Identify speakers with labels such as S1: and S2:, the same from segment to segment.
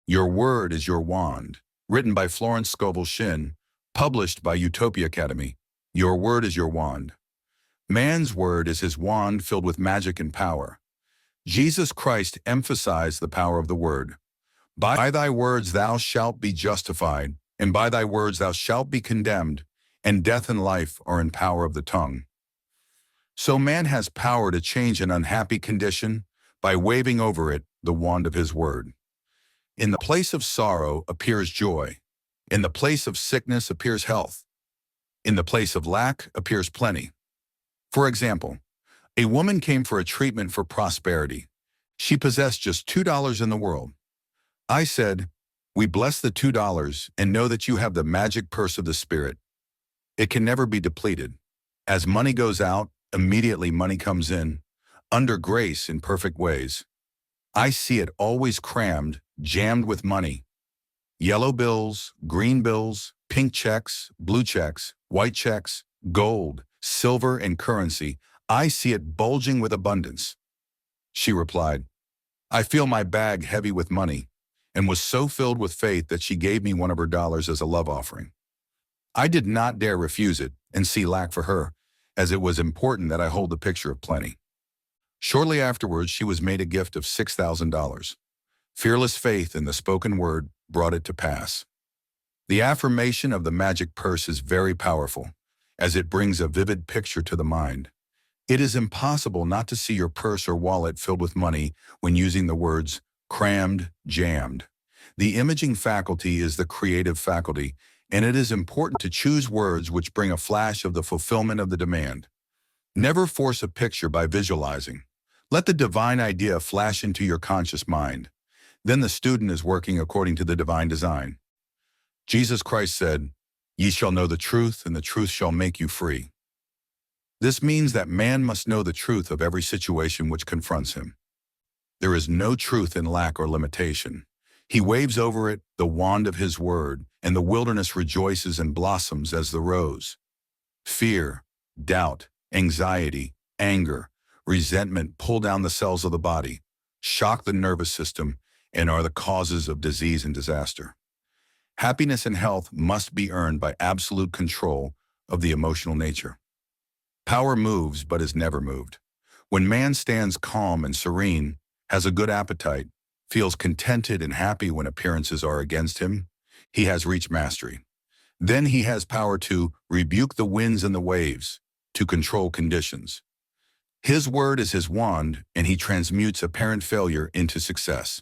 S1: Your Word is Your Wand, written by Florence Scovel Shinn, published by Utopia Academy. Your word is your wand. Man's word is his wand filled with magic and power. Jesus Christ emphasized the power of the word. By thy words thou shalt be justified, and by thy words thou shalt be condemned, and death and life are in power of the tongue. So man has power to change an unhappy condition by waving over it the wand of his word. In the place of sorrow appears joy. In the place of sickness appears health. In the place of lack appears plenty. For example, a woman came for a treatment for prosperity. She possessed just $2 in the world. I said, "We bless the $2 and know that you have the magic purse of the Spirit. It can never be depleted. As money goes out, immediately money comes in, under grace in perfect ways. I see it always crammed, jammed with money. Yellow bills, green bills, pink checks, blue checks, white checks, gold, silver, and currency. I see it bulging with abundance." She replied, "I feel my bag heavy with money," and was so filled with faith that she gave me one of her dollars as a love offering. I did not dare refuse it and see lack for her, as it was important that I hold the picture of plenty. Shortly afterwards, she was made a gift of $6,000. Fearless faith in the spoken word brought it to pass. The affirmation of the magic purse is very powerful, as it brings a vivid picture to the mind. It is impossible not to see your purse or wallet filled with money when using the words crammed, jammed. The imaging faculty is the creative faculty, and it is important to choose words which bring a flash of the fulfillment of the demand. Never force a picture by visualizing. Let the divine idea flash into your conscious mind. Then the student is working according to the divine design. Jesus Christ said, "Ye shall know the truth, and the truth shall make you free." This means that man must know the truth of every situation which confronts him. There is no truth in lack or limitation. He waves over it the wand of his word, and the wilderness rejoices and blossoms as the rose. Fear, doubt, anxiety, anger, resentment pull down the cells of the body, shock the nervous system, and are the causes of disease and disaster. Happiness and health must be earned by absolute control of the emotional nature. Power moves but is never moved. When man stands calm and serene, has a good appetite, feels contented and happy when appearances are against him, he has reached mastery. Then he has power to rebuke the winds and the waves, to control conditions. His word is his wand, and he transmutes apparent failure into success.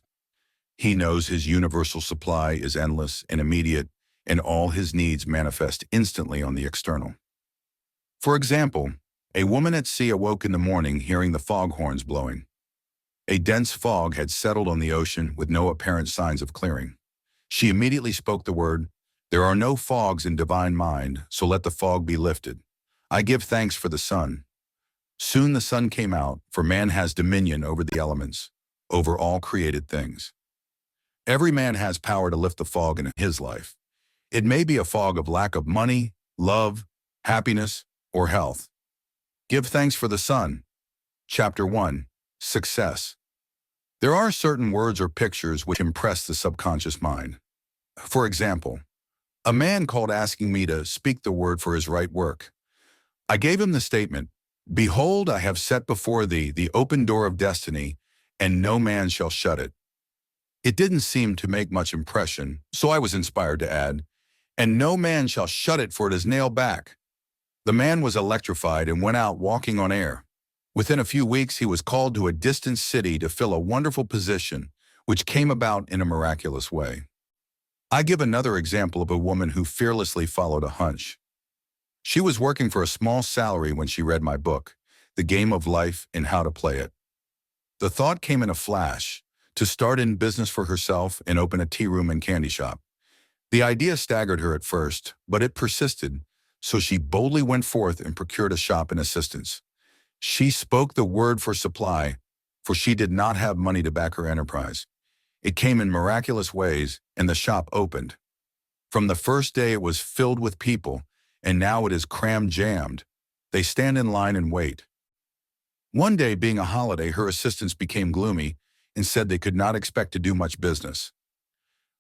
S1: He knows his universal supply is endless and immediate, and all his needs manifest instantly on the external. For example, a woman at sea awoke in the morning hearing the foghorns blowing. A dense fog had settled on the ocean with no apparent signs of clearing. She immediately spoke the word, "There are no fogs in divine mind, so let the fog be lifted. I give thanks for the sun." Soon the sun came out, for man has dominion over the elements, over all created things. Every man has power to lift the fog in his life. It may be a fog of lack of money, love, happiness, or health. Give thanks for the sun. Chapter 1. Success. There are certain words or pictures which impress the subconscious mind. For example, a man called asking me to speak the word for his right work. I gave him the statement, "Behold, I have set before thee the open door of destiny, and no man shall shut it." It didn't seem to make much impression, so I was inspired to add, "And no man shall shut it, for it is nailed back." The man was electrified and went out walking on air. Within a few weeks, he was called to a distant city to fill a wonderful position, which came about in a miraculous way. I give another example of a woman who fearlessly followed a hunch. She was working for a small salary when she read my book, The Game of Life and How to Play It. The thought came in a flash, to start in business for herself and open a tea room and candy shop. The idea staggered her at first, but it persisted, so she boldly went forth and procured a shop and assistants. She spoke the word for supply, for she did not have money to back her enterprise. It came in miraculous ways, and the shop opened. From the first day it was filled with people, and now it is crammed jammed. They stand in line and wait. One day, being a holiday, her assistants became gloomy and said they could not expect to do much business.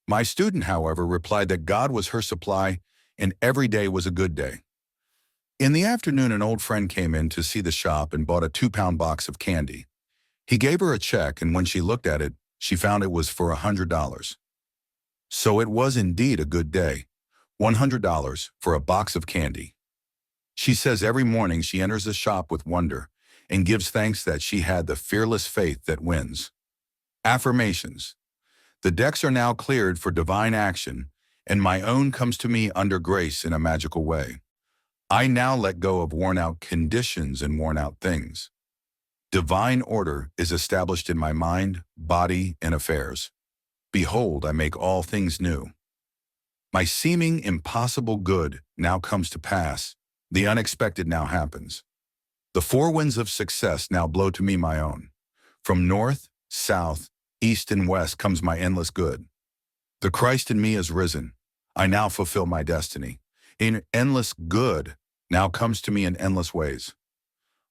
S1: My student, however, replied that God was her supply and every day was a good day. In the afternoon, an old friend came in to see the shop and bought a 2-pound box of candy. He gave her a check, and when she looked at it, she found it was for $100. So it was indeed a good day. $100 for a box of candy. She says every morning she enters the shop with wonder and gives thanks that she had the fearless faith that wins. Affirmations. The decks are now cleared for divine action, and my own comes to me under grace in a magical way. I now let go of worn-out conditions and worn-out things. Divine order is established in my mind, body, and affairs. Behold, I make all things new. My seeming impossible good now comes to pass. The unexpected now happens. The four winds of success now blow to me my own. From north, south, east, and west comes my endless good. The Christ in me is risen. I now fulfill my destiny. In endless good now comes to me in endless ways.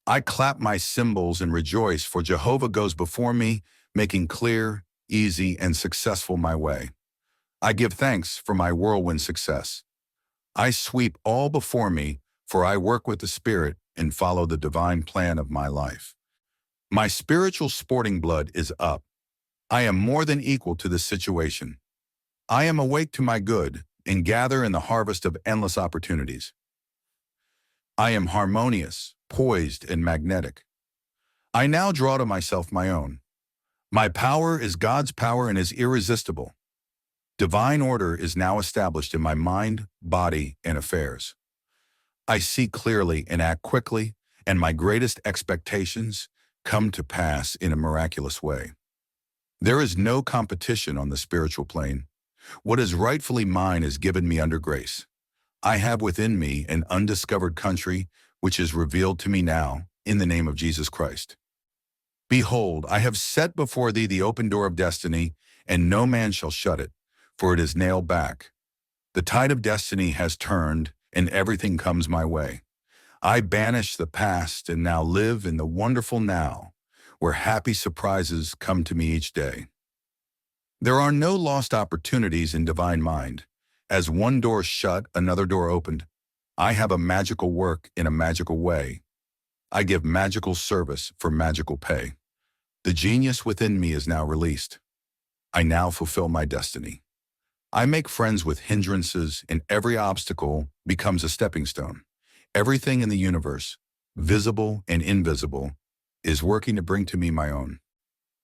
S1: I clap my cymbals and rejoice, for Jehovah goes before me, making clear, easy, and successful my way. I give thanks for my whirlwind success. I sweep all before me, for I work with the Spirit and follow the divine plan of my life. My spiritual sporting blood is up. I am more than equal to this situation. I am awake to my good and gather in the harvest of endless opportunities. I am harmonious, poised, and magnetic. I now draw to myself my own. My power is God's power and is irresistible. Divine order is now established in my mind, body, and affairs. I see clearly and act quickly, and my greatest expectations come to pass in a miraculous way. There is no competition on the spiritual plane. What is rightfully mine is given me under grace. I have within me an undiscovered country, which is revealed to me now, in the name of Jesus Christ. Behold, I have set before thee the open door of destiny, and no man shall shut it, for it is nailed back. The tide of destiny has turned, and everything comes my way. I banish the past and now live in the wonderful now, where happy surprises come to me each day. There are no lost opportunities in divine mind. As one door shut, another door opened. I have a magical work in a magical way. I give magical service for magical pay. The genius within me is now released. I now fulfill my destiny. I make friends with hindrances, and every obstacle becomes a stepping stone. Everything in the universe, visible and invisible, is working to bring to me my own.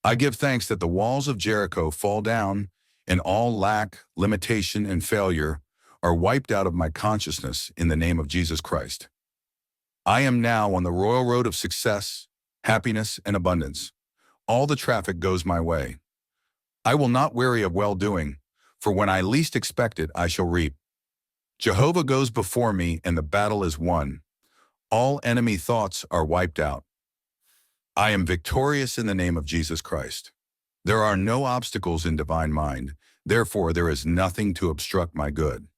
S1: I give thanks that the walls of Jericho fall down, and all lack, limitation, and failure are wiped out of my consciousness in the name of Jesus Christ. I am now on the royal road of success, happiness, and abundance. All the traffic goes my way. I will not weary of well-doing, for when I least expect it, I shall reap. Jehovah goes before me, and the battle is won. All enemy thoughts are wiped out. I am victorious in the name of Jesus Christ. There are no obstacles in divine mind, therefore there is nothing to obstruct my good.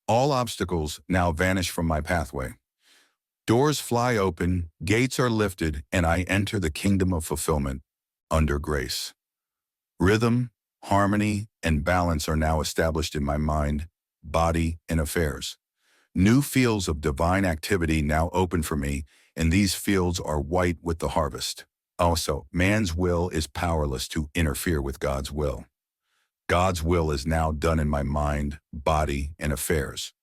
S1: All obstacles now vanish from my pathway. Doors fly open, gates are lifted, and I enter the kingdom of fulfillment under grace. Rhythm, harmony, and balance are now established in my mind, body, and affairs. New fields of divine activity now open for me, and these fields are white with the harvest. Also, man's will is powerless to interfere with God's will. God's will is now done in my mind, body, and affairs.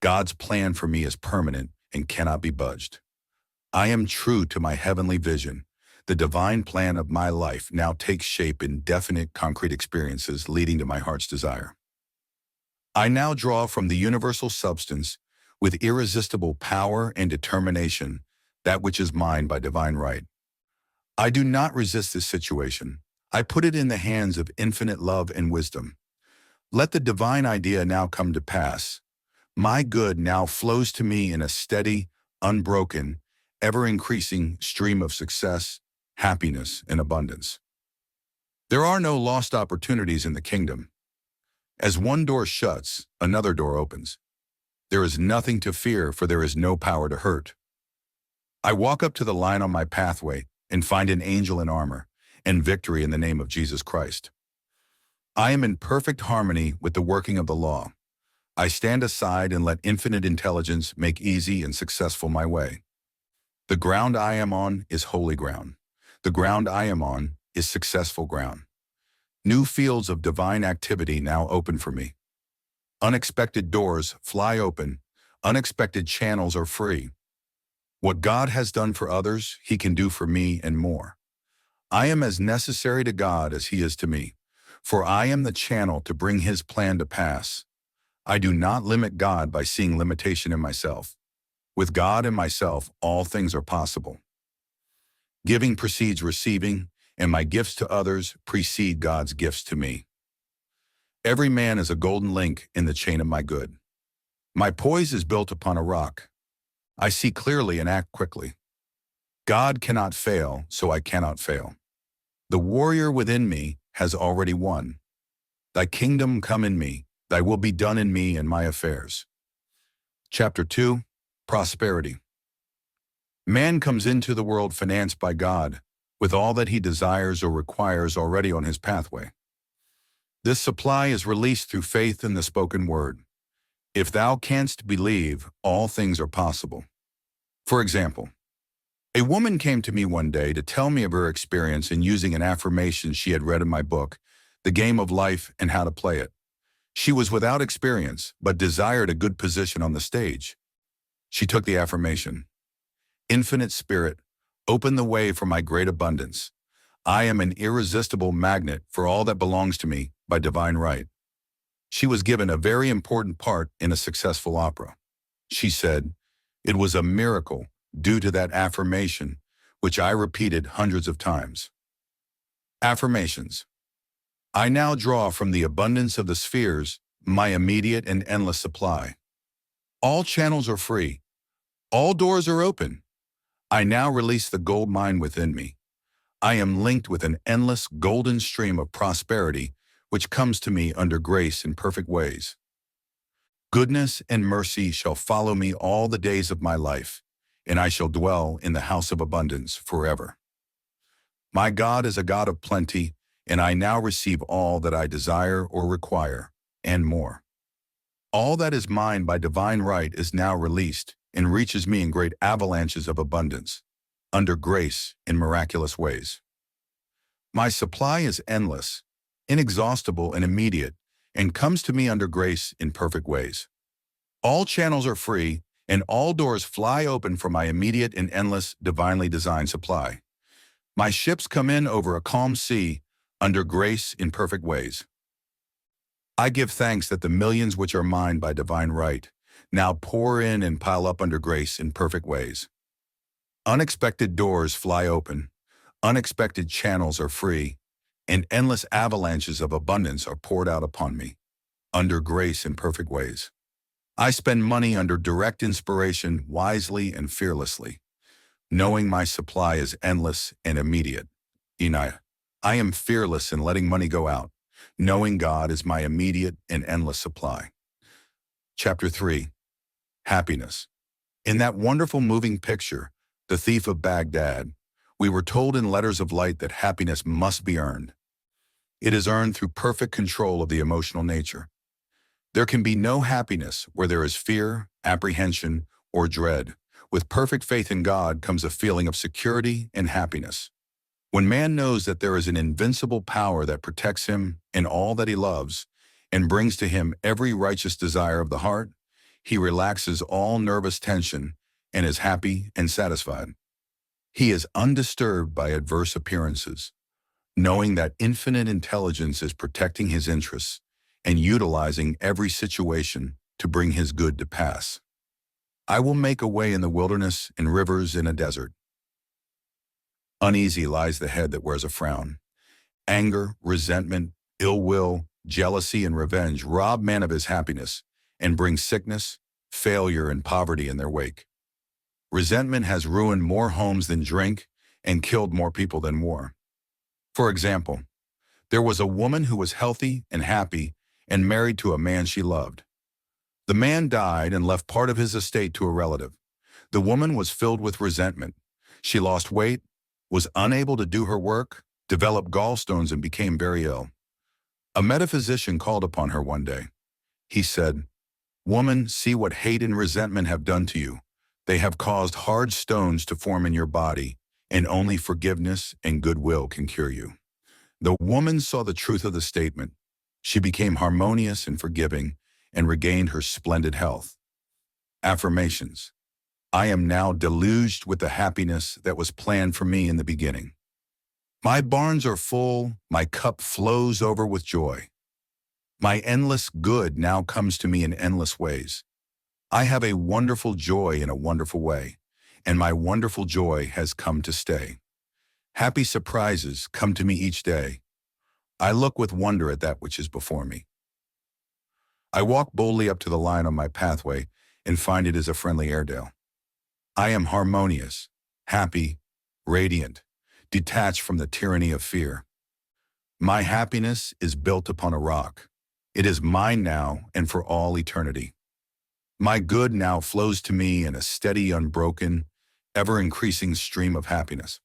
S1: God's plan for me is permanent and cannot be budged. I am true to my heavenly vision. The divine plan of my life now takes shape in definite, concrete experiences leading to my heart's desire. I now draw from the universal substance with irresistible power and determination that which is mine by divine right. I do not resist this situation. I put it in the hands of infinite love and wisdom. Let the divine idea now come to pass. My good now flows to me in a steady, unbroken, ever-increasing stream of success, happiness, and abundance. There are no lost opportunities in the kingdom. As one door shuts, another door opens. There is nothing to fear, for there is no power to hurt. I walk up to the line on my pathway and find an angel in armor and victory in the name of Jesus Christ. I am in perfect harmony with the working of the law. I stand aside and let infinite intelligence make easy and successful my way. The ground I am on is holy ground. The ground I am on is successful ground. New fields of divine activity now open for me. Unexpected doors fly open. Unexpected channels are free. What God has done for others, He can do for me and more. I am as necessary to God as He is to me, for I am the channel to bring His plan to pass. I do not limit God by seeing limitation in myself. With God and myself, all things are possible. Giving precedes receiving, and my gifts to others precede God's gifts to me. Every man is a golden link in the chain of my good. My poise is built upon a rock. I see clearly and act quickly. God cannot fail, so I cannot fail. The warrior within me has already won. Thy kingdom come in me, thy will be done in me and my affairs. Chapter 2, Prosperity. Man comes into the world financed by God, with all that he desires or requires already on his pathway. This supply is released through faith in the spoken word. If thou canst believe, all things are possible. For example, a woman came to me one day to tell me of her experience in using an affirmation she had read in my book, The Game of Life and How to Play It. She was without experience, but desired a good position on the stage. She took the affirmation. Infinite Spirit, open the way for my great abundance. I am an irresistible magnet for all that belongs to me by divine right. She was given a very important part in a successful opera. She said, it was a miracle due to that affirmation, which I repeated hundreds of times. Affirmations. I now draw from the abundance of the spheres my immediate and endless supply. All channels are free. All doors are open. I now release the gold mine within me. I am linked with an endless golden stream of prosperity which comes to me under grace in perfect ways. Goodness and mercy shall follow me all the days of my life, and I shall dwell in the house of abundance forever. My God is a God of plenty, and I now receive all that I desire or require, and more. All that is mine by divine right is now released and reaches me in great avalanches of abundance, under grace in miraculous ways. My supply is endless, inexhaustible and immediate, and comes to me under grace in perfect ways. All channels are free, and all doors fly open for my immediate and endless, divinely designed supply. My ships come in over a calm sea, under grace in perfect ways. I give thanks that the millions which are mine by divine right now pour in and pile up under grace in perfect ways. Unexpected doors fly open, unexpected channels are free, and endless avalanches of abundance are poured out upon me, under grace in perfect ways. I spend money under direct inspiration wisely and fearlessly, knowing my supply is endless and immediate. I am fearless in letting money go out, knowing God is my immediate and endless supply. Chapter 3, Happiness. In that wonderful moving picture, The Thief of Baghdad, we were told in letters of light that happiness must be earned. It is earned through perfect control of the emotional nature. There can be no happiness where there is fear, apprehension, or dread. With perfect faith in God comes a feeling of security and happiness. When man knows that there is an invincible power that protects him and all that he loves, and brings to him every righteous desire of the heart, he relaxes all nervous tension and is happy and satisfied. He is undisturbed by adverse appearances, knowing that infinite intelligence is protecting his interests and utilizing every situation to bring his good to pass. I will make a way in the wilderness and rivers in a desert. Uneasy lies the head that wears a frown. Anger, resentment, ill will, jealousy, and revenge rob man of his happiness and bring sickness, failure, and poverty in their wake. Resentment has ruined more homes than drink and killed more people than war. For example, there was a woman who was healthy and happy and married to a man she loved. The man died and left part of his estate to a relative. The woman was filled with resentment. She lost weight, was unable to do her work, developed gallstones, and became very ill. A metaphysician called upon her one day. He said, "Woman, see what hate and resentment have done to you. They have caused hard stones to form in your body, and only forgiveness and goodwill can cure you." The woman saw the truth of the statement. She became harmonious and forgiving and regained her splendid health. Affirmations. I am now deluged with the happiness that was planned for me in the beginning. My barns are full, my cup flows over with joy. My endless good now comes to me in endless ways. I have a wonderful joy in a wonderful way, and my wonderful joy has come to stay. Happy surprises come to me each day. I look with wonder at that which is before me. I walk boldly up to the line on my pathway and find it is a friendly Airedale. I am harmonious, happy, radiant, detached from the tyranny of fear. My happiness is built upon a rock. It is mine now and for all eternity. My good now flows to me in a steady, unbroken, ever-increasing stream of happiness.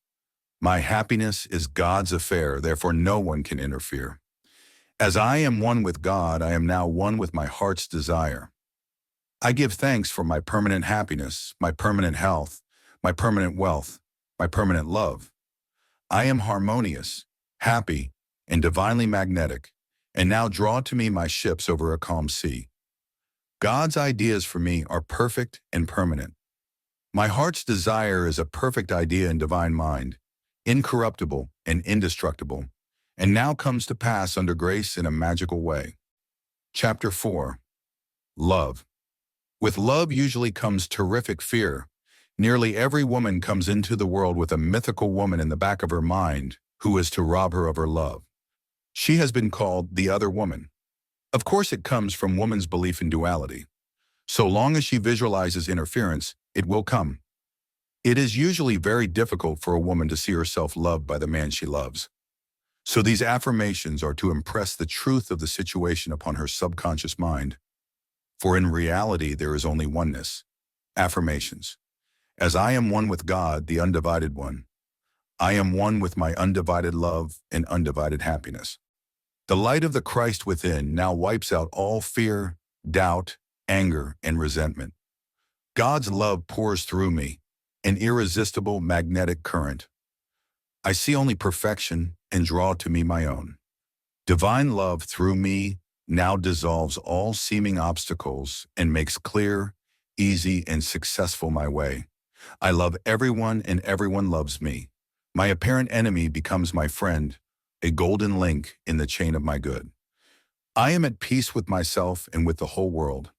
S1: My happiness is God's affair, therefore no one can interfere. As I am one with God, I am now one with my heart's desire. I give thanks for my permanent happiness, my permanent health, my permanent wealth, my permanent love. I am harmonious, happy, and divinely magnetic, and now draw to me my ships over a calm sea. God's ideas for me are perfect and permanent. My heart's desire is a perfect idea in divine mind, incorruptible and indestructible, and now comes to pass under grace in a magical way. Chapter 4. Love. With love usually comes terrific fear. Nearly every woman comes into the world with a mythical woman in the back of her mind who is to rob her of her love. She has been called the other woman. Of course, it comes from woman's belief in duality. So long as she visualizes interference, it will come. It is usually very difficult for a woman to see herself loved by the man she loves. So these affirmations are to impress the truth of the situation upon her subconscious mind. For in reality, there is only oneness. Affirmations. As I am one with God, the undivided one, I am one with my undivided love and undivided happiness. The light of the Christ within now wipes out all fear, doubt, anger, and resentment. God's love pours through me, an irresistible magnetic current. I see only perfection and draw to me my own. Divine love through me now dissolves all seeming obstacles and makes clear, easy, and successful my way. I love everyone and everyone loves me. My apparent enemy becomes my friend, a golden link in the chain of my good. I am at peace with myself and with the whole world.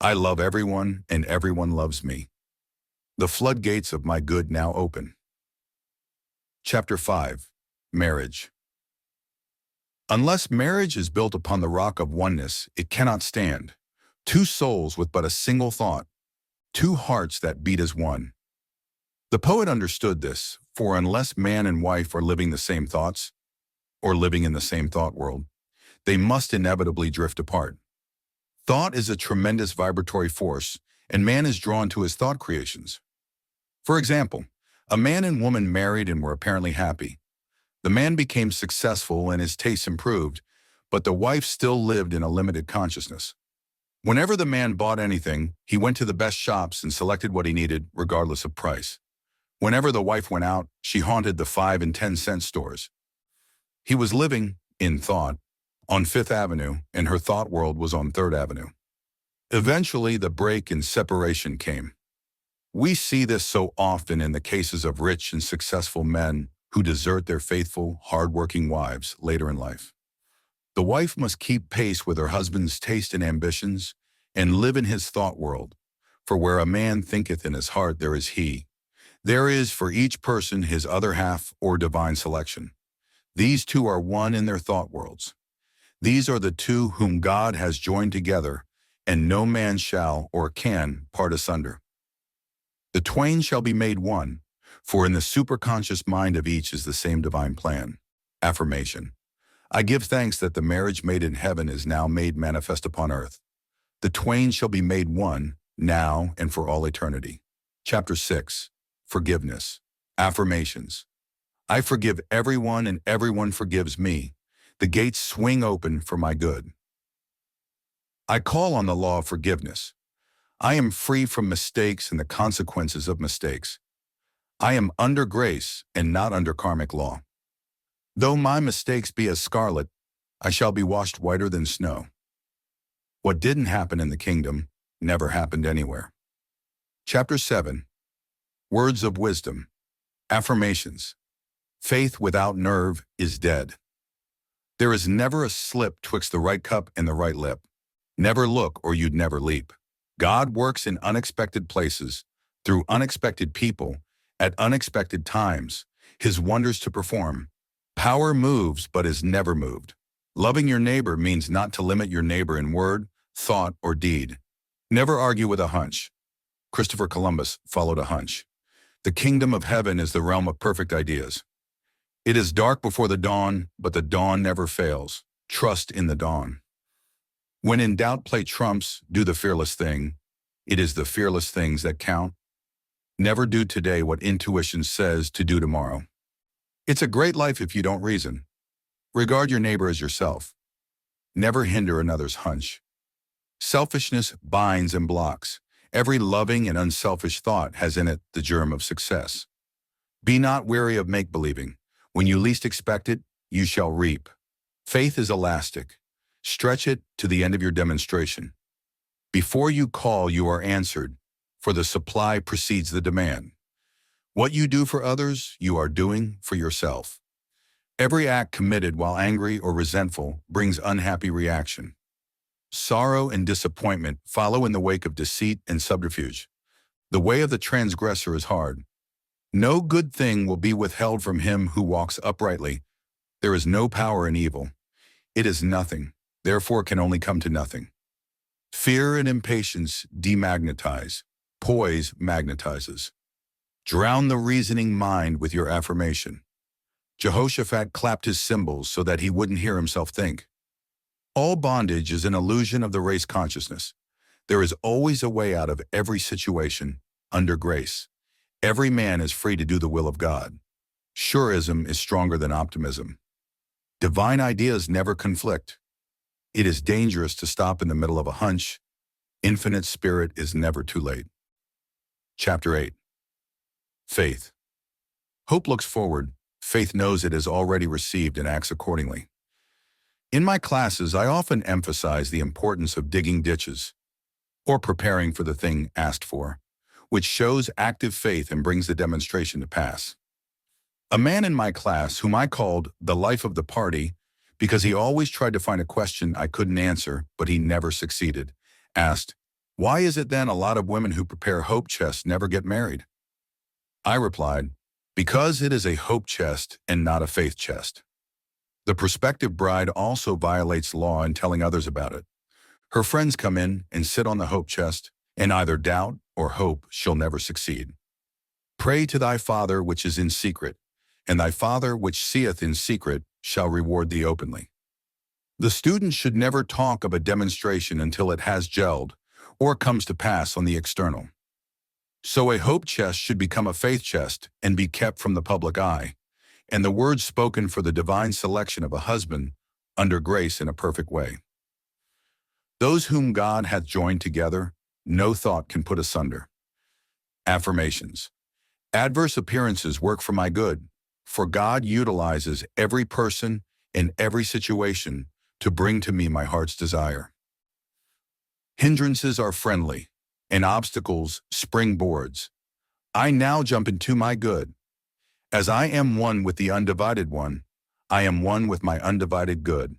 S1: I love everyone and everyone loves me. The floodgates of my good now open. Chapter 5. Marriage. Unless marriage is built upon the rock of oneness, it cannot stand. Two souls with but a single thought. Two hearts that beat as one. The poet understood this, for unless man and wife are living the same thoughts, or living in the same thought world, they must inevitably drift apart. Thought is a tremendous vibratory force, and man is drawn to his thought creations. For example, a man and woman married and were apparently happy. The man became successful and his tastes improved, but the wife still lived in a limited consciousness. Whenever the man bought anything, he went to the best shops and selected what he needed, regardless of price. Whenever the wife went out, she haunted the 5 and 10 cent stores. He was living, in thought, on 5th Avenue, and her thought world was on 3rd Avenue. Eventually, the break and separation came. We see this so often in the cases of rich and successful men who desert their faithful, hard-working wives later in life. The wife must keep pace with her husband's taste and ambitions and live in his thought world, for where a man thinketh in his heart, there is he. There is for each person his other half or divine selection. These two are one in their thought worlds. These are the two whom God has joined together, and no man shall or can part asunder. The twain shall be made one, for in the superconscious mind of each is the same divine plan. Affirmation. I give thanks that the marriage made in heaven is now made manifest upon earth. The twain shall be made one, now and for all eternity. Chapter 6. Forgiveness. Affirmations. I forgive everyone and everyone forgives me. The gates swing open for my good. I call on the law of forgiveness. I am free from mistakes and the consequences of mistakes. I am under grace and not under karmic law. Though my mistakes be as scarlet, I shall be washed whiter than snow. What didn't happen in the kingdom never happened anywhere. Chapter 7. Words of Wisdom. Affirmations. Faith without nerve is dead. There is never a slip twixt the right cup and the right lip. Never look or you'd never leap. God works in unexpected places, through unexpected people, at unexpected times, his wonders to perform. Power moves but is never moved. Loving your neighbor means not to limit your neighbor in word, thought, or deed. Never argue with a hunch. Christopher Columbus followed a hunch. The kingdom of heaven is the realm of perfect ideas. It is dark before the dawn, but the dawn never fails. Trust in the dawn. When in doubt, play trumps, do the fearless thing. It is the fearless things that count. Never do today what intuition says to do tomorrow. It's a great life if you don't reason. Regard your neighbor as yourself. Never hinder another's hunch. Selfishness binds and blocks. Every loving and unselfish thought has in it the germ of success. Be not weary of make-believing. When you least expect it, you shall reap. Faith is elastic. Stretch it to the end of your demonstration. Before you call, you are answered, for the supply precedes the demand. What you do for others, you are doing for yourself. Every act committed while angry or resentful brings unhappy reaction. Sorrow and disappointment follow in the wake of deceit and subterfuge. The way of the transgressor is hard. No good thing will be withheld from him who walks uprightly. There is no power in evil. It is nothing, therefore can only come to nothing. Fear and impatience demagnetize. Poise magnetizes. Drown the reasoning mind with your affirmation. Jehoshaphat clapped his cymbals so that he wouldn't hear himself think. All bondage is an illusion of the race consciousness. There is always a way out of every situation, under grace. Every man is free to do the will of God. Surism is stronger than optimism. Divine ideas never conflict. It is dangerous to stop in the middle of a hunch. Infinite spirit is never too late. Chapter 8. Faith. Hope looks forward. Faith knows it has already received and acts accordingly. In my classes, I often emphasize the importance of digging ditches, or preparing for the thing asked for, which shows active faith and brings the demonstration to pass. A man in my class, whom I called the life of the party, because he always tried to find a question I couldn't answer, but he never succeeded, asked, "Why is it then a lot of women who prepare hope chests never get married?" I replied, "Because it is a hope chest and not a faith chest." The prospective bride also violates law in telling others about it. Her friends come in and sit on the hope chest, and either doubt or hope she'll never succeed. Pray to thy Father which is in secret, and thy Father which seeth in secret shall reward thee openly. The student should never talk of a demonstration until it has gelled or comes to pass on the external. So a hope chest should become a faith chest and be kept from the public eye, and the words spoken for the divine selection of a husband under grace in a perfect way. Those whom God hath joined together, no thought can put asunder. Affirmations. Adverse appearances work for my good, for God utilizes every person in every situation to bring to me my heart's desire. Hindrances are friendly, and obstacles springboards. I now jump into my good. As I am one with the undivided one, I am one with my undivided good.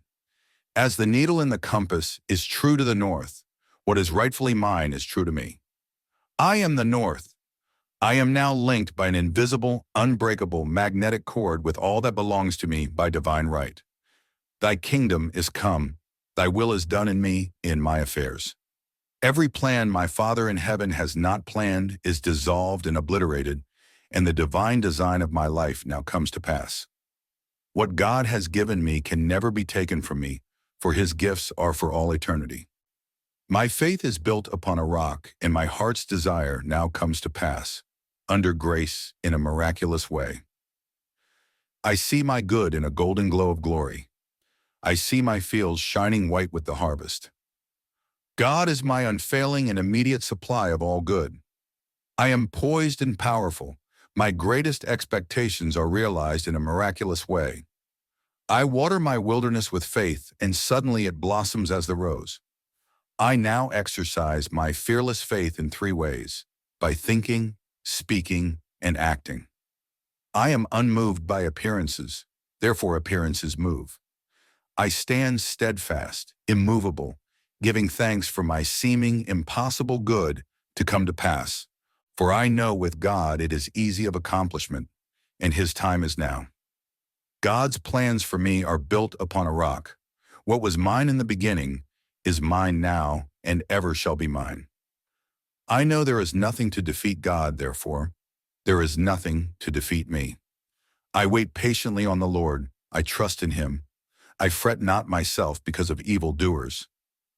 S1: As the needle in the compass is true to the north, what is rightfully mine is true to me. I am the north. I am now linked by an invisible, unbreakable, magnetic cord with all that belongs to me by divine right. Thy kingdom is come. Thy will is done in me, in my affairs. Every plan my Father in heaven has not planned is dissolved and obliterated, and the divine design of my life now comes to pass. What God has given me can never be taken from me, for his gifts are for all eternity. My faith is built upon a rock, and my heart's desire now comes to pass, under grace in a miraculous way. I see my good in a golden glow of glory. I see my fields shining white with the harvest. God is my unfailing and immediate supply of all good. I am poised and powerful. My greatest expectations are realized in a miraculous way. I water my wilderness with faith, and suddenly it blossoms as the rose. I now exercise my fearless faith in 3 ways: by thinking, speaking, and acting. I am unmoved by appearances, therefore appearances move. I stand steadfast, immovable, giving thanks for my seeming impossible good to come to pass. For I know with God it is easy of accomplishment, and his time is now. God's plans for me are built upon a rock. What was mine in the beginning is mine now and ever shall be mine. I know there is nothing to defeat God, therefore, there is nothing to defeat me. I wait patiently on the Lord. I trust in him. I fret not myself because of evildoers.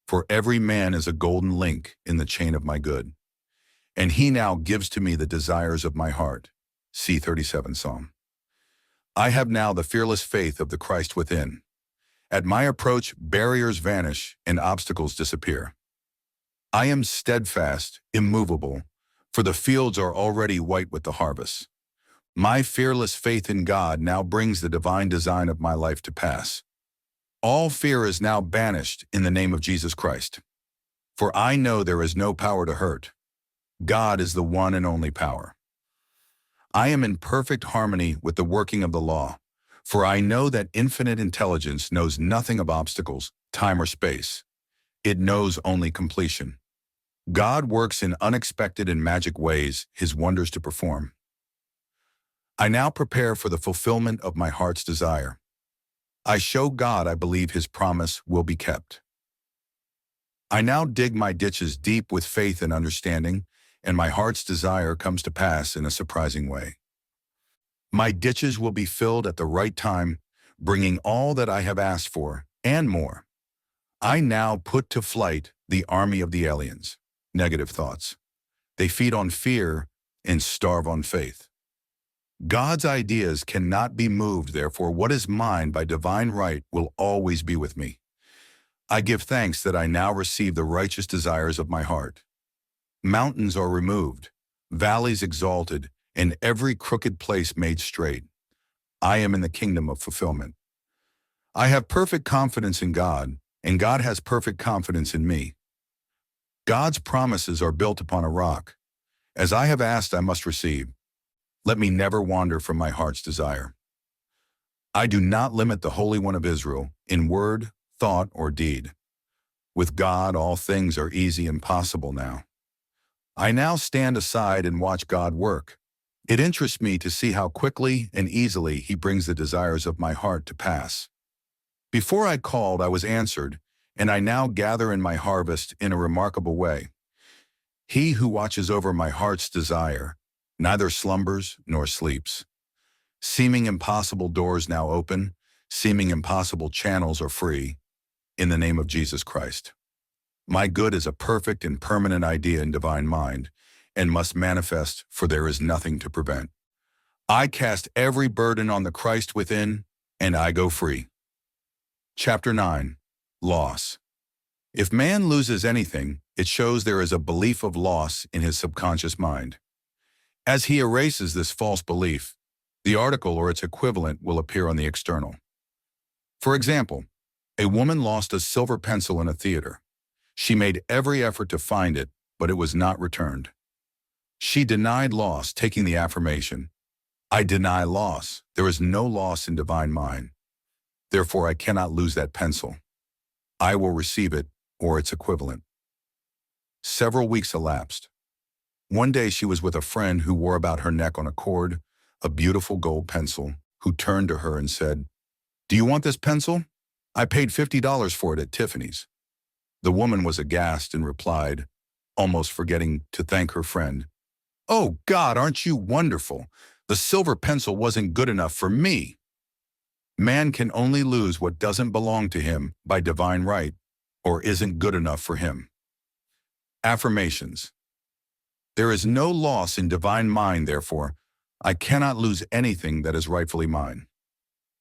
S1: For every man is a golden link in the chain of my good. And he now gives to me the desires of my heart. See 37 Psalm. I have now the fearless faith of the Christ within. At my approach, barriers vanish and obstacles disappear. I am steadfast, immovable, for the fields are already white with the harvest. My fearless faith in God now brings the divine design of my life to pass. All fear is now banished in the name of Jesus Christ. For I know there is no power to hurt. God is the one and only power. I am in perfect harmony with the working of the law, for I know that infinite intelligence knows nothing of obstacles, time or space. It knows only completion. God works in unexpected and magic ways, his wonders to perform. I now prepare for the fulfillment of my heart's desire. I show God I believe his promise will be kept. I now dig my ditches deep with faith and understanding, and my heart's desire comes to pass in a surprising way. My ditches will be filled at the right time, bringing all that I have asked for, and more. I now put to flight the army of the aliens, negative thoughts. They feed on fear and starve on faith. God's ideas cannot be moved, therefore what is mine by divine right will always be with me. I give thanks that I now receive the righteous desires of my heart. Mountains are removed, valleys exalted, and every crooked place made straight. I am in the kingdom of fulfillment. I have perfect confidence in God, and God has perfect confidence in me. God's promises are built upon a rock. As I have asked, I must receive. Let me never wander from my heart's desire. I do not limit the Holy One of Israel in word, thought, or deed. With God, all things are easy and possible now. I now stand aside and watch God work. It interests me to see how quickly and easily he brings the desires of my heart to pass. Before I called, I was answered, and I now gather in my harvest in a remarkable way. He who watches over my heart's desire neither slumbers nor sleeps. Seeming impossible doors now open, seeming impossible channels are free, in the name of Jesus Christ. My good is a perfect and permanent idea in divine mind, and must manifest, for there is nothing to prevent. I cast every burden on the Christ within, and I go free. Chapter 9. Loss. If man loses anything, it shows there is a belief of loss in his subconscious mind. As he erases this false belief, the article or its equivalent will appear on the external. For example, a woman lost a silver pencil in a theater. She made every effort to find it, but it was not returned. She denied loss, taking the affirmation, I deny loss. There is no loss in divine mind. Therefore, I cannot lose that pencil. I will receive it or its equivalent. Several weeks elapsed. One day she was with a friend who wore about her neck on a cord a beautiful gold pencil, who turned to her and said, Do you want this pencil? I paid $50 for it at Tiffany's. The woman was aghast and replied, almost forgetting to thank her friend, Oh God, aren't you wonderful? The silver pencil wasn't good enough for me. Man can only lose what doesn't belong to him by divine right, or isn't good enough for him. Affirmations. There is no loss in divine mind, therefore, I cannot lose anything that is rightfully mine.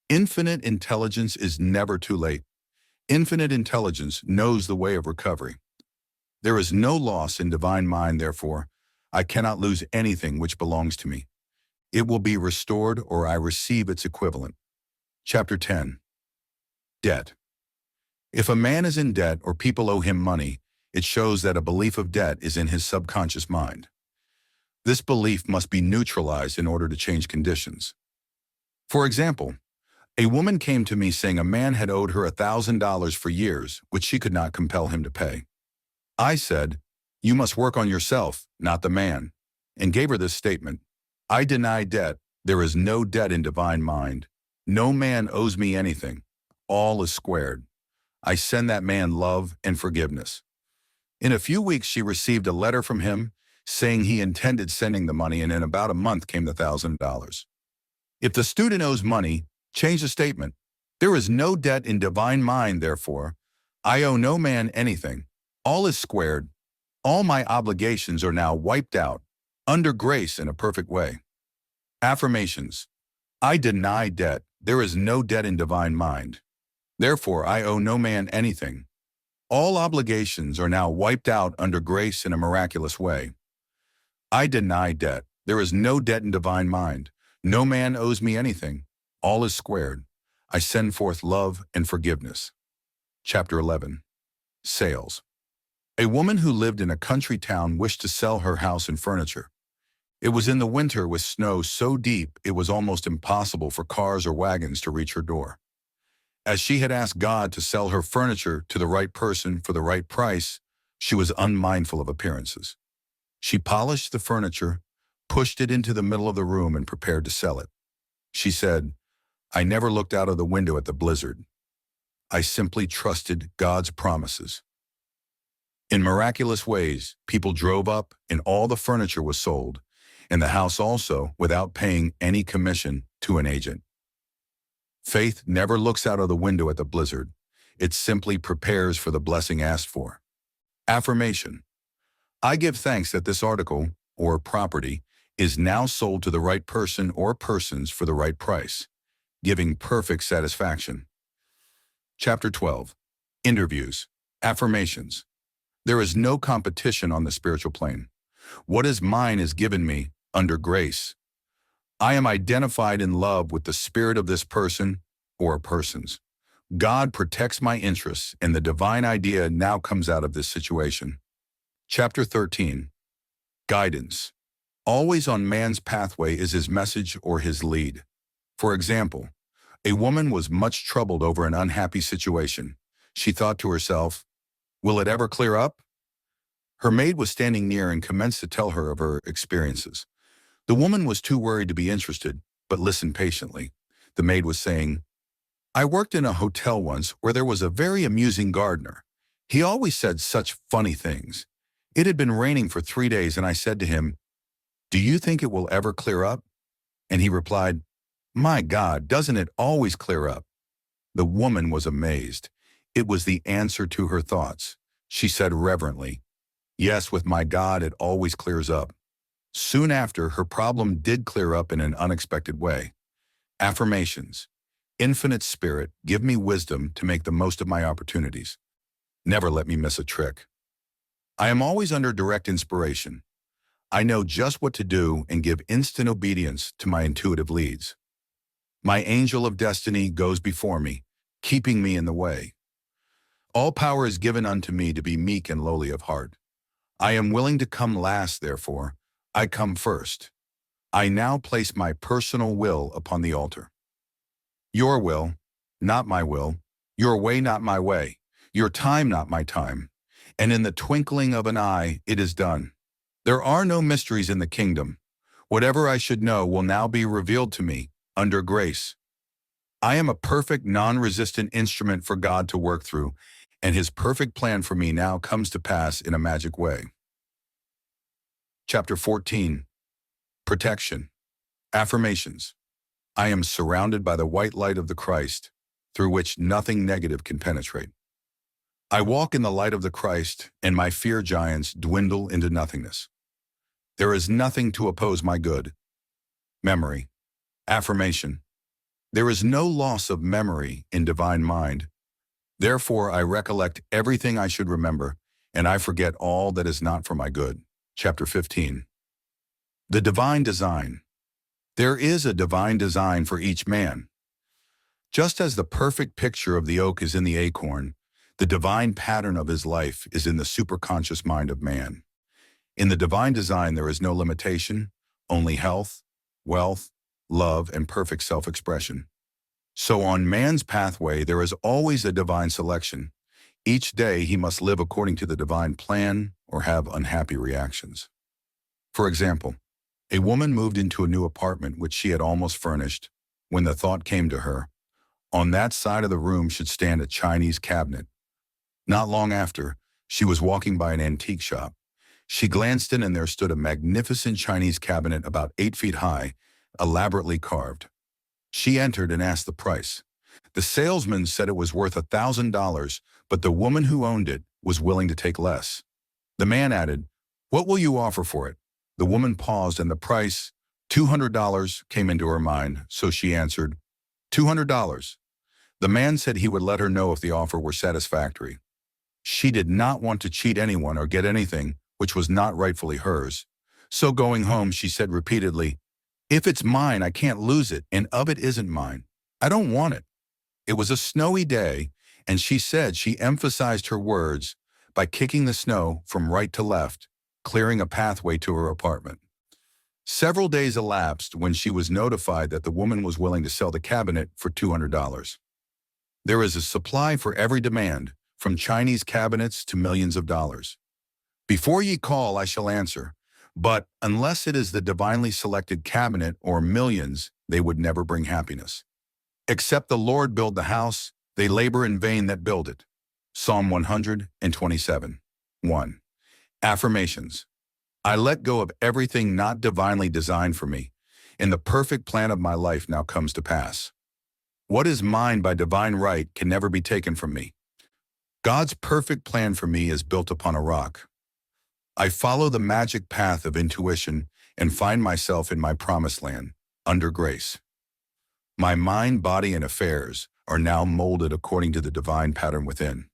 S1: Infinite intelligence is never too late. Infinite intelligence knows the way of recovery. There is no loss in divine mind, therefore, I cannot lose anything which belongs to me. It will be restored or I receive its equivalent. Chapter 10. Debt. If a man is in debt or people owe him money, it shows that a belief of debt is in his subconscious mind. This belief must be neutralized in order to change conditions. For example, a woman came to me saying a man had owed her $1,000 for years, which she could not compel him to pay. I said, "You must work on yourself, not the man," and gave her this statement: I deny debt. There is no debt in divine mind. No man owes me anything. All is squared. I send that man love and forgiveness. In a few weeks, she received a letter from him saying he intended sending the money, and in about a month came the $1,000. If the student owes money, change the statement. There is no debt in divine mind, therefore, I owe no man anything. All is squared. All my obligations are now wiped out, under grace in a perfect way. Affirmations. I deny debt. There is no debt in divine mind. Therefore, I owe no man anything. All obligations are now wiped out under grace in a miraculous way. I deny debt. There is no debt in divine mind. No man owes me anything. All is squared. I send forth love and forgiveness. Chapter 11. Sales. A woman who lived in a country town wished to sell her house and furniture. It was in the winter with snow so deep it was almost impossible for cars or wagons to reach her door. As she had asked God to sell her furniture to the right person for the right price, she was unmindful of appearances. She polished the furniture, pushed it into the middle of the room, and prepared to sell it. She said, I never looked out of the window at the blizzard. I simply trusted God's promises. In miraculous ways, people drove up and all the furniture was sold, and the house also, without paying any commission to an agent. Faith never looks out of the window at the blizzard. It simply prepares for the blessing asked for. Affirmation. I give thanks that this article, or property, is now sold to the right person or persons for the right price, giving perfect satisfaction. Chapter 12. Interviews. Affirmations. There is no competition on the spiritual plane. What is mine is given me under grace. I am identified in love with the spirit of this person or persons. God protects my interests, and the divine idea now comes out of this situation. Chapter 13. Guidance. Always on man's pathway is his message or his lead. For example, a woman was much troubled over an unhappy situation. She thought to herself, will it ever clear up? Her maid was standing near and commenced to tell her of her experiences. The woman was too worried to be interested, but listened patiently. The maid was saying, I worked in a hotel once where there was a very amusing gardener. He always said such funny things. It had been raining for 3 days, and I said to him, do you think it will ever clear up? And he replied, my God, doesn't it always clear up? The woman was amazed. It was the answer to her thoughts. She said reverently, yes, with my God, it always clears up. Soon after, her problem did clear up in an unexpected way. Affirmations. Infinite Spirit, give me wisdom to make the most of my opportunities. Never let me miss a trick. I am always under direct inspiration. I know just what to do and give instant obedience to my intuitive leads. My angel of destiny goes before me, keeping me in the way. All power is given unto me to be meek and lowly of heart. I am willing to come last, therefore, I come first. I now place my personal will upon the altar. Your will, not my will. Your way, not my way. Your time, not my time. And in the twinkling of an eye, it is done. There are no mysteries in the kingdom. Whatever I should know will now be revealed to me under grace. I am a perfect, non-resistant instrument for God to work through, and His perfect plan for me now comes to pass in a magic way. Chapter 14. Protection. Affirmations. I am surrounded by the white light of the Christ, through which nothing negative can penetrate. I walk in the light of the Christ, and my fear giants dwindle into nothingness. There is nothing to oppose my good. Memory. Affirmation. There is no loss of memory in divine mind. Therefore I recollect everything I should remember, and I forget all that is not for my good. Chapter 15. The Divine Design. There is a divine design for each man. Just as the perfect picture of the oak is in the acorn, the divine pattern of his life is in the superconscious mind of man. In the divine design there is no limitation, only health, wealth, love, and perfect self-expression. So on man's pathway there is always a divine selection. Each day he must live according to the divine plan or have unhappy reactions. For example, a woman moved into a new apartment which she had almost furnished when the thought came to her, on that side of the room should stand a Chinese cabinet. Not long after, she was walking by an antique shop. She glanced in and there stood a magnificent Chinese cabinet about 8 feet high, elaborately carved. She entered and asked the price. The salesman said it was worth $1,000, but the woman who owned it was willing to take less. The man added, "What will you offer for it?" The woman paused and the price, $200, came into her mind, so she answered, $200. The man said he would let her know if the offer were satisfactory. She did not want to cheat anyone or get anything which was not rightfully hers. So going home, she said repeatedly, "If it's mine, I can't lose it, and of it isn't mine. I don't want it." It was a snowy day, and she said she emphasized her words by kicking the snow from right to left, clearing a pathway to her apartment. Several days elapsed when she was notified that the woman was willing to sell the cabinet for $200. There is a supply for every demand, from Chinese cabinets to millions of dollars. Before ye call, I shall answer. But unless it is the divinely selected cabinet or millions, they would never bring happiness. Except the Lord build the house, they labor in vain that build it. Psalm 127. 1. Affirmations. I let go of everything not divinely designed for me, and the perfect plan of my life now comes to pass. What is mine by divine right can never be taken from me. God's perfect plan for me is built upon a rock. I follow the magic path of intuition and find myself in my promised land, under grace. My mind, body, and affairs are now molded according to the divine pattern within.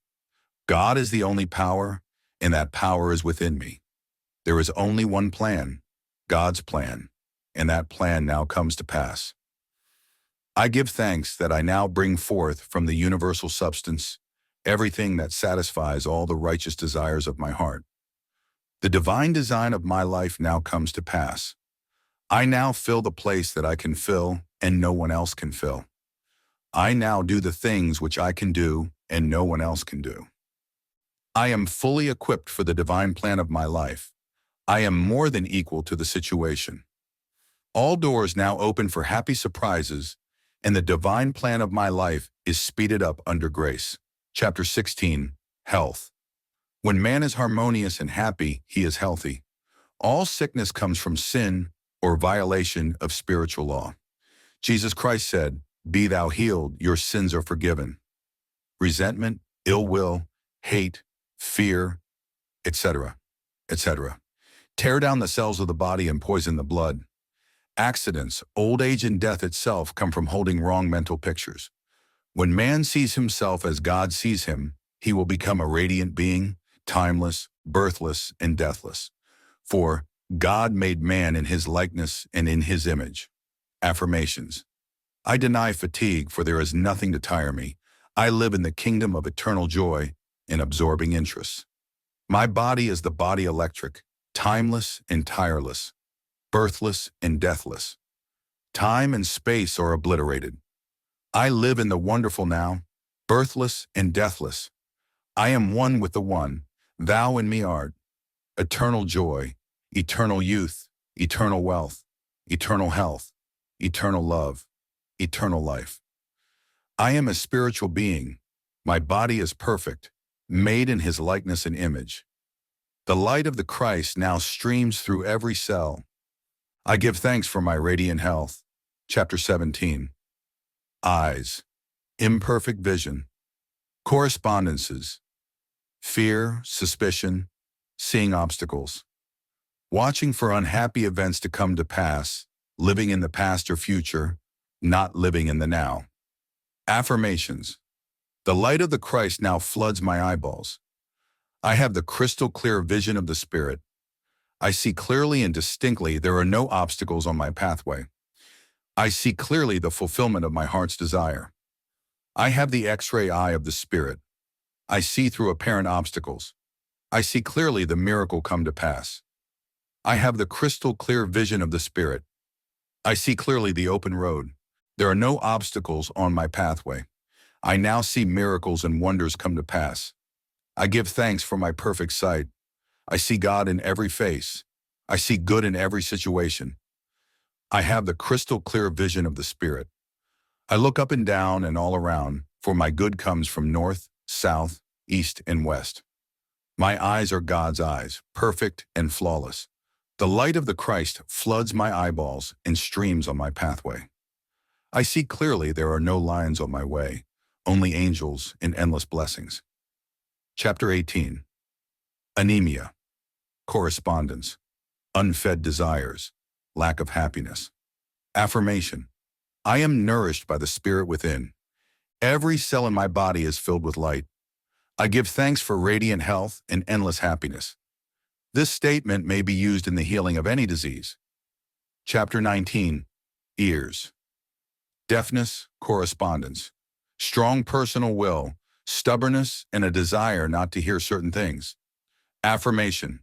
S1: God is the only power, and that power is within me. There is only one plan, God's plan, and that plan now comes to pass. I give thanks that I now bring forth from the universal substance everything that satisfies all the righteous desires of my heart. The divine design of my life now comes to pass. I now fill the place that I can fill and no one else can fill. I now do the things which I can do and no one else can do. I am fully equipped for the divine plan of my life. I am more than equal to the situation. All doors now open for happy surprises, and the divine plan of my life is speeded up under grace. Chapter 16. Health. When man is harmonious and happy, he is healthy. All sickness comes from sin or violation of spiritual law. Jesus Christ said, "Be thou healed, your sins are forgiven." Resentment, ill will, hate, fear, etc., etc. tear down the cells of the body and poison the blood. Accidents, old age, and death itself come from holding wrong mental pictures. When man sees himself as God sees him, he will become a radiant being, timeless, birthless, and deathless. For God made man in his likeness and in his image. Affirmations. I deny fatigue, for there is nothing to tire me. I live in the kingdom of eternal joy and absorbing interests. My body is the body electric, timeless and tireless, birthless and deathless. Time and space are obliterated. I live in the wonderful now, birthless and deathless. I am one with the one, thou in me art. Eternal joy, eternal youth, eternal wealth, eternal health, eternal love, eternal life. I am a spiritual being. My body is perfect, made in his likeness and image. The light of the Christ now streams through every cell. I give thanks for my radiant health. Chapter 17. Eyes. Imperfect vision. Correspondences. Fear, suspicion, seeing obstacles. Watching for unhappy events to come to pass, living in the past or future, not living in the now. Affirmations. The light of the Christ now floods my eyeballs. I have the crystal clear vision of the Spirit. I see clearly and distinctly there are no obstacles on my pathway. I see clearly the fulfillment of my heart's desire. I have the X-ray eye of the Spirit. I see through apparent obstacles. I see clearly the miracle come to pass. I have the crystal clear vision of the Spirit. I see clearly the open road. There are no obstacles on my pathway. I now see miracles and wonders come to pass. I give thanks for my perfect sight. I see God in every face. I see good in every situation. I have the crystal clear vision of the Spirit. I look up and down and all around, for my good comes from north, south, east, and west. My eyes are God's eyes, perfect and flawless. The light of the Christ floods my eyeballs and streams on my pathway. I see clearly there are no lions on my way, only angels and endless blessings. Chapter 18. Anemia, correspondence, unfed desires, lack of happiness. Affirmation. I am nourished by the Spirit within. Every cell in my body is filled with light. I give thanks for radiant health and endless happiness. This statement may be used in the healing of any disease. Chapter 19. Ears. Deafness, correspondence, strong personal will, stubbornness, and a desire not to hear certain things. Affirmation.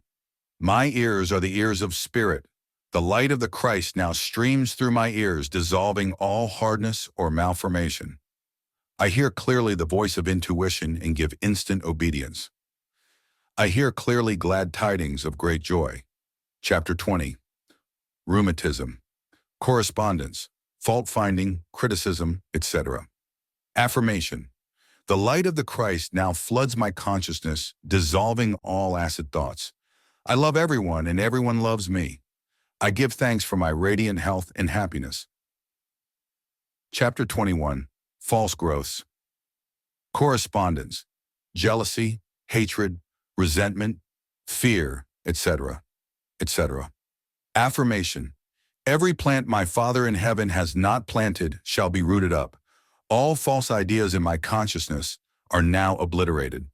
S1: My ears are the ears of Spirit. The light of the Christ now streams through my ears, dissolving all hardness or malformation. I hear clearly the voice of intuition and give instant obedience. I hear clearly glad tidings of great joy. Chapter 20. Rheumatism, correspondence, fault-finding, criticism, etc. Affirmation. The light of the Christ now floods my consciousness, dissolving all acid thoughts. I love everyone and everyone loves me. I give thanks for my radiant health and happiness. Chapter 21. False growths. Correspondence, jealousy, hatred, resentment, fear, etc., etc. Affirmation. Every plant my Father in heaven has not planted shall be rooted up. All false ideas in my consciousness are now obliterated.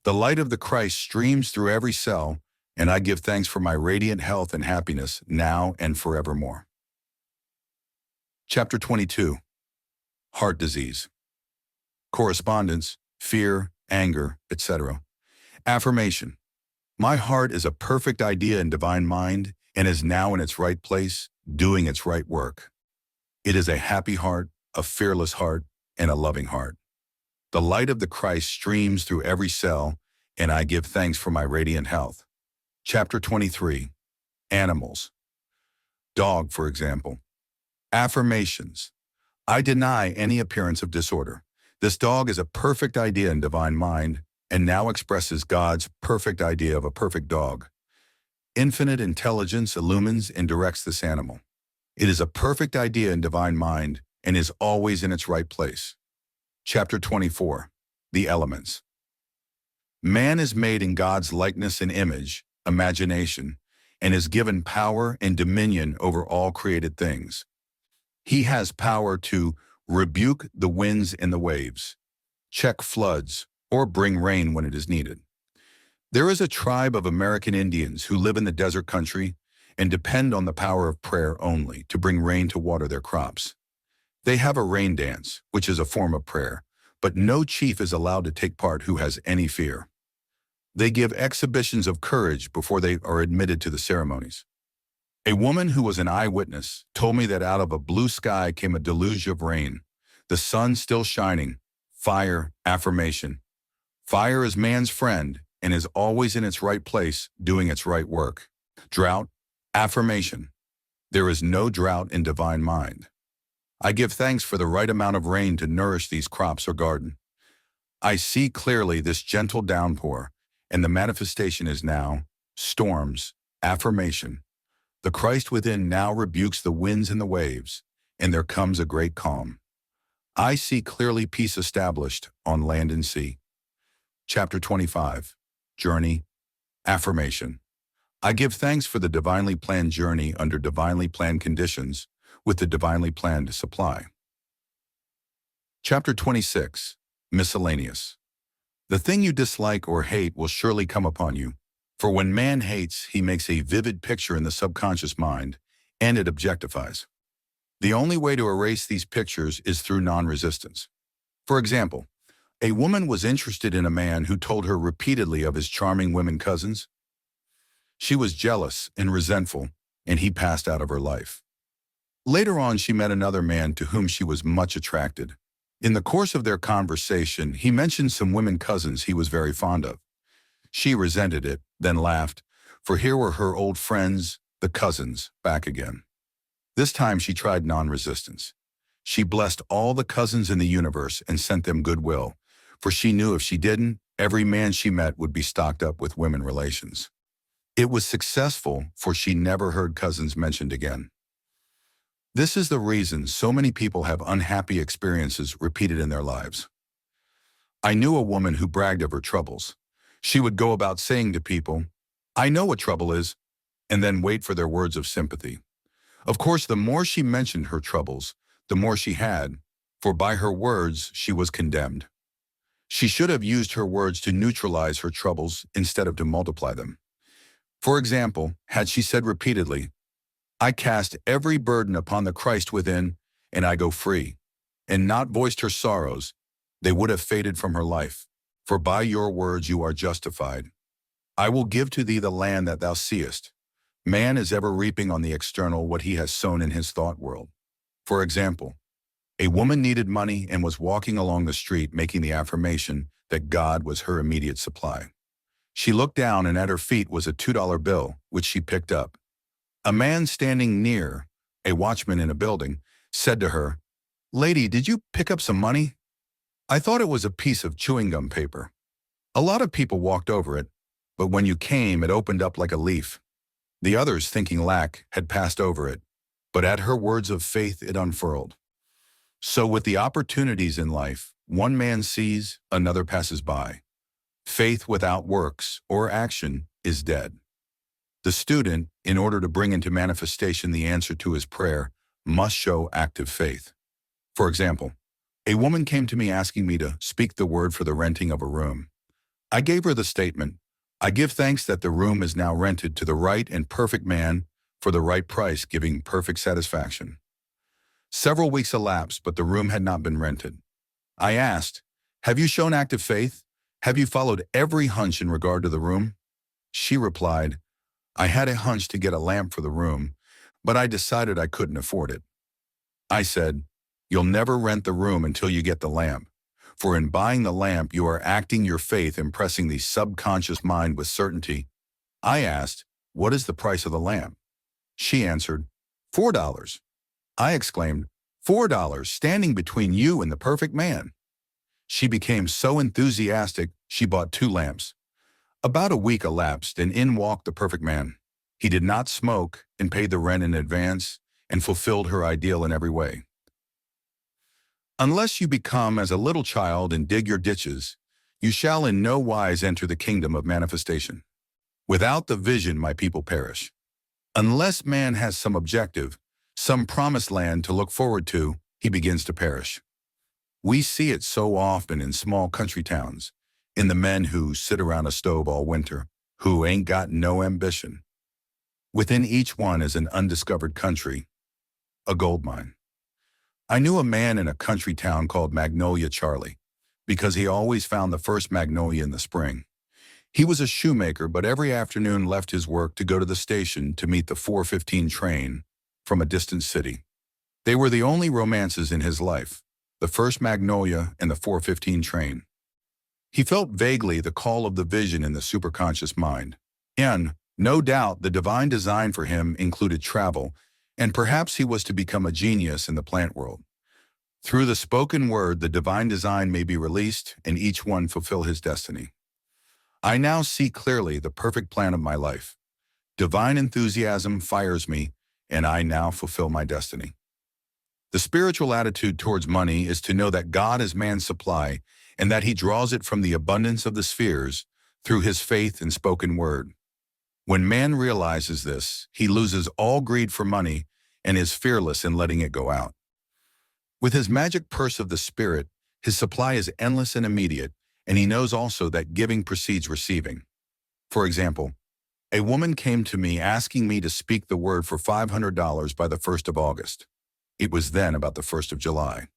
S1: The light of the Christ streams through every cell, and I give thanks for my radiant health and happiness now and forevermore. Chapter 22. Heart disease. Correspondence, fear, anger, etc. Affirmation. My heart is a perfect idea in divine mind and is now in its right place, doing its right work. It is a happy heart, a fearless heart, and a loving heart. The light of the Christ streams through every cell, and I give thanks for my radiant health. Chapter 23. Animals. Dog, for example. Affirmations. I deny any appearance of disorder. This dog is a perfect idea in divine mind and now expresses God's perfect idea of a perfect dog. Infinite intelligence illumines and directs this animal. It is a perfect idea in divine mind and is always in its right place. Chapter 24. The elements. Man is made in God's likeness and image, imagination, and is given power and dominion over all created things. He has power to rebuke the winds and the waves, check floods, or bring rain when it is needed. There is a tribe of American Indians who live in the desert country and depend on the power of prayer only to bring rain to water their crops. They have a rain dance, which is a form of prayer, but no chief is allowed to take part who has any fear. They give exhibitions of courage before they are admitted to the ceremonies. A woman who was an eyewitness told me that out of a blue sky came a deluge of rain, the sun still shining. Fire, affirmation. Fire is man's friend and is always in its right place, doing its right work. Drought, affirmation. There is no drought in divine mind. I give thanks for the right amount of rain to nourish these crops or garden. I see clearly this gentle downpour, and the manifestation is now storms, affirmation. The Christ within now rebukes the winds and the waves, and there comes a great calm. I see clearly peace established on land and sea. Chapter 25. Journey, affirmation. I give thanks for the divinely planned journey under divinely planned conditions with the divinely planned supply. Chapter 26. Miscellaneous. The thing you dislike or hate will surely come upon you. For when man hates, he makes a vivid picture in the subconscious mind, and it objectifies. The only way to erase these pictures is through non-resistance. For example, a woman was interested in a man who told her repeatedly of his charming women cousins. She was jealous and resentful, and he passed out of her life. Later on, she met another man to whom she was much attracted. In the course of their conversation, he mentioned some women cousins he was very fond of. She resented it, then laughed, for here were her old friends, the cousins, back again. This time she tried non-resistance. She blessed all the cousins in the universe and sent them goodwill, for she knew if she didn't, every man she met would be stocked up with women relations. It was successful, for she never heard cousins mentioned again. This is the reason so many people have unhappy experiences repeated in their lives. I knew a woman who bragged of her troubles. She would go about saying to people, "I know what trouble is," and then wait for their words of sympathy. Of course, the more she mentioned her troubles, the more she had, for by her words she was condemned. She should have used her words to neutralize her troubles instead of to multiply them. For example, had she said repeatedly, "I cast every burden upon the Christ within, and I go free," and not voiced her sorrows, they would have faded from her life. For by your words you are justified. I will give to thee the land that thou seest. Man is ever reaping on the external what he has sown in his thought world. For example, a woman needed money and was walking along the street making the affirmation that God was her immediate supply. She looked down and at her feet was a $2 bill, which she picked up. A man standing near, a watchman in a building, said to her, "Lady, did you pick up some money?" "I thought it was a piece of chewing gum paper." A lot of people walked over it, but when you came, it opened up like a leaf. The others, thinking lack, had passed over it, but at her words of faith it unfurled. So with the opportunities in life, one man sees, another passes by. Faith without works or action is dead. The student, in order to bring into manifestation the answer to his prayer, must show active faith. For example, a woman came to me asking me to speak the word for the renting of a room. I gave her the statement, "I give thanks that the room is now rented to the right and perfect man for the right price, giving perfect satisfaction." Several weeks elapsed, but the room had not been rented. I asked, "Have you shown active faith? Have you followed every hunch in regard to the room?" She replied, "I had a hunch to get a lamp for the room, but I decided I couldn't afford it." I said, "You'll never rent the room until you get the lamp. For in buying the lamp, you are acting your faith, impressing the subconscious mind with certainty." I asked, "What is the price of the lamp?" She answered, $4. I exclaimed, $4 standing between you and the perfect man. She became so enthusiastic, she bought 2 lamps. About a week elapsed, and in walked the perfect man. He did not smoke and paid the rent in advance and fulfilled her ideal in every way. Unless you become as a little child and dig your ditches, you shall in no wise enter the kingdom of manifestation. Without the vision, my people perish. Unless man has some objective, some promised land to look forward to, he begins to perish. We see it so often in small country towns, in the men who sit around a stove all winter, who ain't got no ambition. Within each one is an undiscovered country, a gold mine. I knew a man in a country town called Magnolia Charlie, because he always found the first magnolia in the spring. He was a shoemaker, but every afternoon left his work to go to the station to meet the 4:15 train from a distant city. They were the only romances in his life, the first magnolia and the 4:15 train. He felt vaguely the call of the vision in the superconscious mind. And, no doubt, the divine design for him included travel, and perhaps he was to become a genius in the plant world. Through the spoken word, the divine design may be released and each one fulfill his destiny. I now see clearly the perfect plan of my life. Divine enthusiasm fires me, and I now fulfill my destiny. The spiritual attitude towards money is to know that God is man's supply and that he draws it from the abundance of the spheres through his faith and spoken word. When man realizes this, he loses all greed for money and is fearless in letting it go out. With his magic purse of the spirit, His supply is endless and immediate, and he knows also that giving precedes receiving. For example, a woman came to me asking me to speak the word for $500 by the 1st of August. It was then about the 1st of July.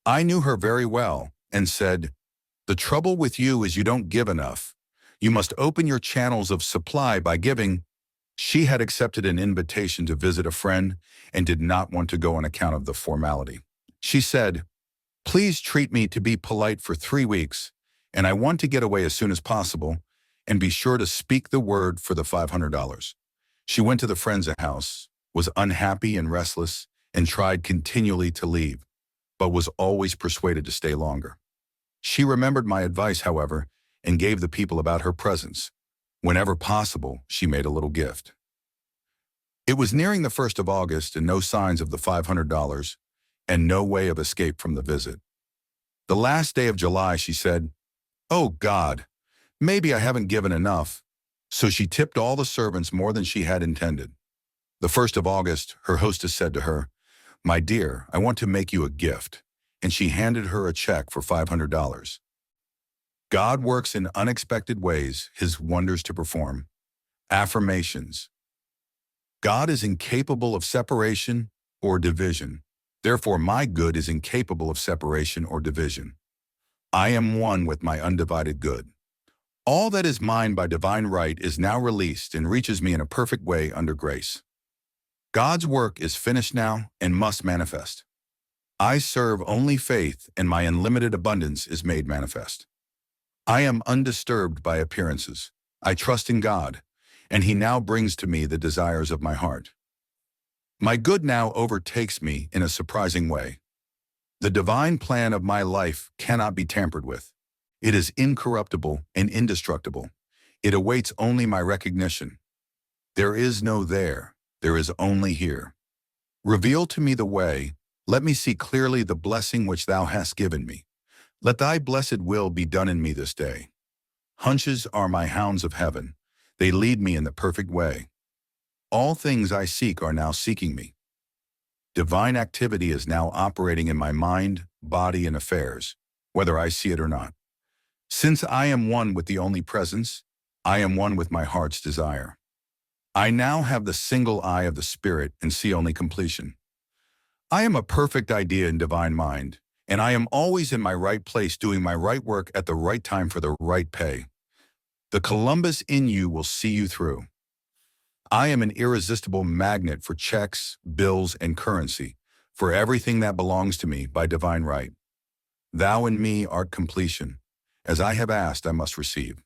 S1: I knew her very well and said, "The trouble with you is you don't give enough. You must open your channels of supply by giving." She had accepted an invitation to visit a friend and did not want to go on account of the formality. She said, "Please treat me to be polite for 3 weeks, and I want to get away as soon as possible, and be sure to speak the word for the $500. She went to the friend's house, was unhappy and restless, and tried continually to leave, but was always persuaded to stay longer. She remembered my advice, however, and gave the people about her presence. Whenever possible, she made a little gift. It was nearing the 1st of August and no signs of the $500, and no way of escape from the visit. The last day of July, she said, "Oh God, maybe I haven't given enough." So she tipped all the servants more than she had intended. The 1st of August, her hostess said to her, "My dear, I want to make you a gift," and she handed her a check for $500. God works in unexpected ways, his wonders to perform. Affirmations. God is incapable of separation or division. Therefore, my good is incapable of separation or division. I am one with my undivided good. All that is mine by divine right is now released and reaches me in a perfect way under grace. God's work is finished now and must manifest. I serve only faith, and my unlimited abundance is made manifest. I am undisturbed by appearances. I trust in God, and he now brings to me the desires of my heart. My good now overtakes me in a surprising way. The divine plan of my life cannot be tampered with. It is incorruptible and indestructible. It awaits only my recognition. There is no there is only here. Reveal to me the way. Let me see clearly the blessing which thou hast given me. Let thy blessed will be done in me this day. Hunches are my hounds of heaven. They lead me in the perfect way. All things I seek are now seeking me. Divine activity is now operating in my mind, body, and affairs, whether I see it or not. Since I am one with the only presence, I am one with my heart's desire. I now have the single eye of the Spirit and see only completion. I am a perfect idea in divine mind, and I am always in my right place doing my right work at the right time for the right pay. The Columbus in you will see you through. I am an irresistible magnet for checks, bills, and currency, for everything that belongs to me by divine right. Thou in me art completion. As I have asked, I must receive.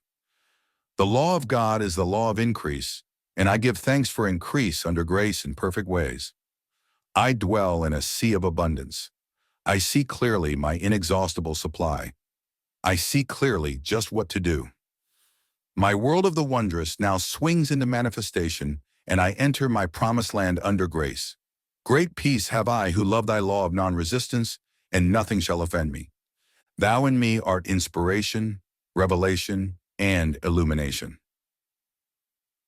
S1: The law of God is the law of increase, and I give thanks for increase under grace in perfect ways. I dwell in a sea of abundance. I see clearly my inexhaustible supply. I see clearly just what to do. My world of the wondrous now swings into manifestation, and I enter my promised land under grace. Great peace have I who love thy law of non-resistance, and nothing shall offend me. Thou in me art inspiration, revelation, and illumination.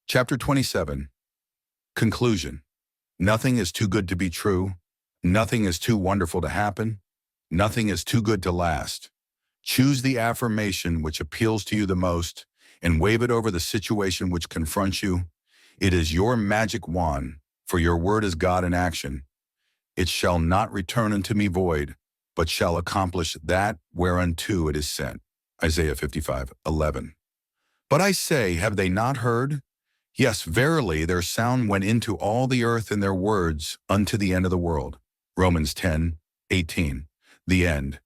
S1: Chapter 27. Conclusion. Nothing is too good to be true. Nothing is too wonderful to happen. Nothing is too good to last. Choose the affirmation which appeals to you the most and wave it over the situation which confronts you. It is your magic wand, for your word is God in action. It shall not return unto me void, but shall accomplish that whereunto it is sent. Isaiah 55:11. But I say, have they not heard? Yes, verily, their sound went into all the earth, and their words unto the end of the world. Romans 10:18. The end.